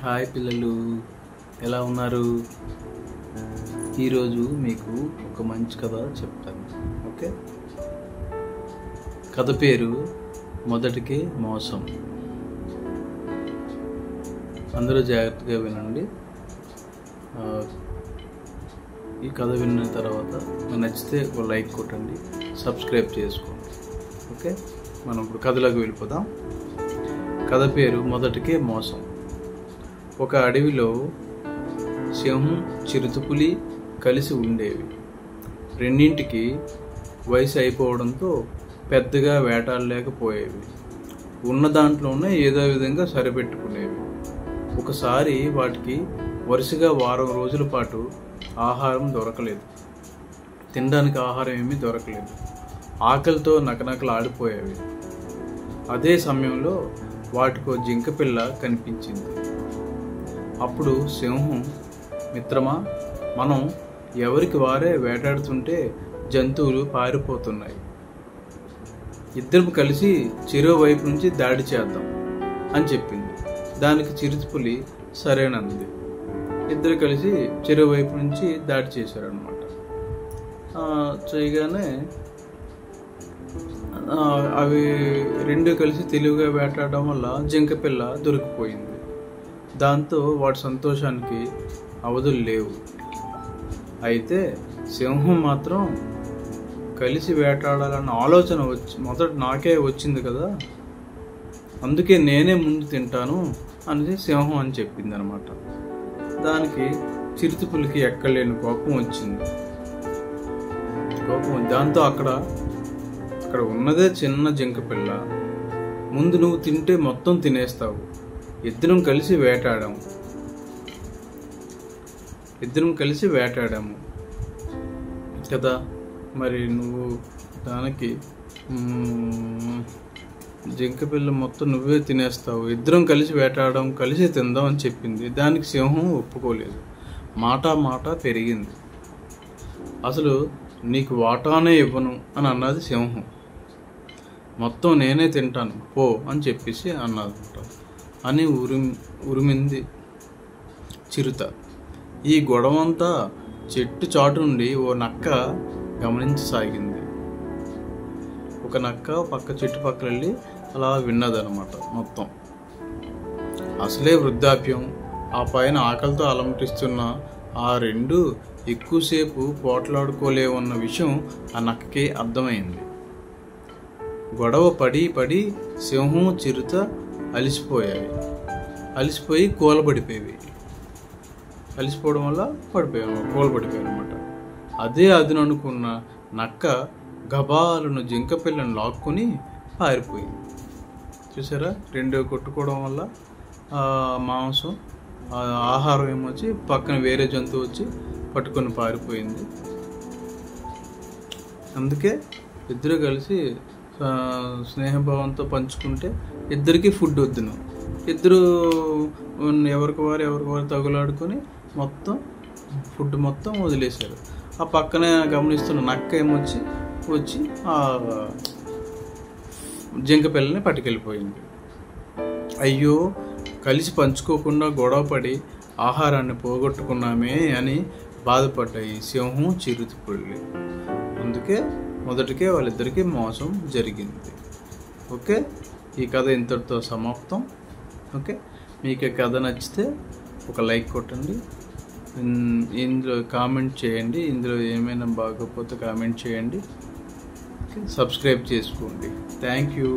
Hi పిల్లలు, ఎలా ఉన్నారు? ఈరోజు మీకు ఒక మంచి కథ చెప్తాను. ఓకే, కథ పేరు మొదటికే మోసం. అందరూ జాగ్రత్తగా వినండి. ఈ కథ విన్న తర్వాత నచ్చితే ఒక లైక్ కొట్టండి, సబ్స్క్రైబ్ చేసుకోండి. ఓకే, మనం ఇప్పుడు కథలోకి వెళ్ళిపోదాం. కథ పేరు మొదటికే మోసం. ఒక అడవిలో సింహం, చిరుతపులి కలిసి ఉండేవి. రెండింటికి వయసు అయిపోవడంతో పెద్దగా వేటాడలేకపోయేవి. ఉన్న దాంట్లోనే ఏదో విధంగా సరిపెట్టుకునేవి. ఒకసారి వాటికి వరుసగా వారం రోజుల పాటు ఆహారం దొరకలేదు. తినడానికి ఆహారం ఏమీ దొరకలేదు. ఆకలితో నకనకలు ఆడిపోయేవి. అదే సమయంలో వాటికో జింక పిల్ల కనిపించింది. అప్పుడు సింహం, మిత్రమా, మనం ఎవరికి వారే వేటాడుతుంటే జంతువులు పారిపోతున్నాయి. ఇద్దరం కలిసి చెరో వైపు నుంచి దాడి చేద్దాం అని చెప్పింది. దానికి చిరుతపులి సరేనంది. ఇద్దరు కలిసి చెరో వైపు నుంచి దాడి చేశారనమాట. చేయగానే అవి రెండు కలిసి తెలివిగా వేటాడడం వల్ల జింక పిల్ల దొరికిపోయింది. దాంతో వాటి సంతోషానికి అవధులు లేవు. అయితే సింహం మాత్రం కలిసి వేటాడాలన్న ఆలోచన మొదట నాకే వచ్చింది కదా, అందుకే నేనే ముందు తింటాను అని సింహం అని చెప్పింది అనమాట. దానికి చిరుతపులికి ఎక్కలేని కోపం వచ్చింది. దాంతో అక్కడ ఉన్నదే చిన్న జింక పిల్ల, ముందు నువ్వు తింటే మొత్తం తినేస్తావు, ఇద్దరం కలిసి వేటాడాము కదా, మరి నువ్వు దానికి జింక పిల్ల మొత్తం నువ్వే తినేస్తావు, ఇద్దరం కలిసి వేటాడడం, కలిసి తిందాం అని చెప్పింది. దానికి సింహం ఒప్పుకోలేదు. మాట పెరిగింది. అసలు నీకు వాటానే ఇవ్వను అని అన్నది సింహం. మొత్తం నేనే తింటాను పో అని చెప్పేసి అన్నదన్నమాట. అని ఉరిమింది చిరుత. ఈ గొడవంతా చెట్టు చాటు నుండి ఓ నక్క గమనించసాగింది. ఒక నక్క పక్క చెట్టు పక్కన వెళ్ళి అలా విన్నదనమాట మొత్తం. అసలే వృద్ధాప్యం, ఆ పైన ఆకలితో అలమటిస్తున్న ఆ రెండు ఎక్కువసేపు పోట్లాడుకోలేవన్న విషయం ఆ నక్కకి అర్థమైంది. గొడవ పడి సింహం, చిరుత అలిసిపోయి కూలబడిపోయేవి. అలిసిపోవడం వల్ల కూలబడిపోయాయి అనమాట. అదే అదుననుకున్న నక్క గబాలను జింక పిల్లను లాక్కుని పారిపోయింది. చూసారా, రెండు కొట్టుకోవడం వల్ల మాంసం, ఆహారం ఏమొచ్చి పక్కన వేరే జంతువు వచ్చి పట్టుకొని పారిపోయింది. అందుకే ఇద్దరు కలిసి స్నేహభావంతో పంచుకుంటే ఇద్దరికి ఫుడ్ వద్దును. ఇద్దరు ఎవరికి వారు తగులాడుకొని మొత్తం ఫుడ్ మొత్తం వదిలేశారు. ఆ పక్కనే గమనిస్తున్న నక్క వచ్చి ఆ జింక పిల్లని పట్టుకెళ్ళిపోయింది. అయ్యో, కలిసి పంచుకోకుండా గొడవపడి ఆహారాన్ని పోగొట్టుకున్నామే అని బాధపడ్డాయి సింహం, చిరుతపులి. అందుకే మొదటికే వాళ్ళిద్దరికీ మోసం జరిగింది. ఓకే, ఈ కథ ఇంతటితో సమాప్తం. ఓకే, మీకు ఈ కథ నచ్చితే ఒక లైక్ కొట్టండి, ఇందులో కామెంట్ చేయండి, ఇందులో ఏమైనా బాగోకపోతే కామెంట్ చేయండి, సబ్స్క్రైబ్ చేసుకోండి. Thank you.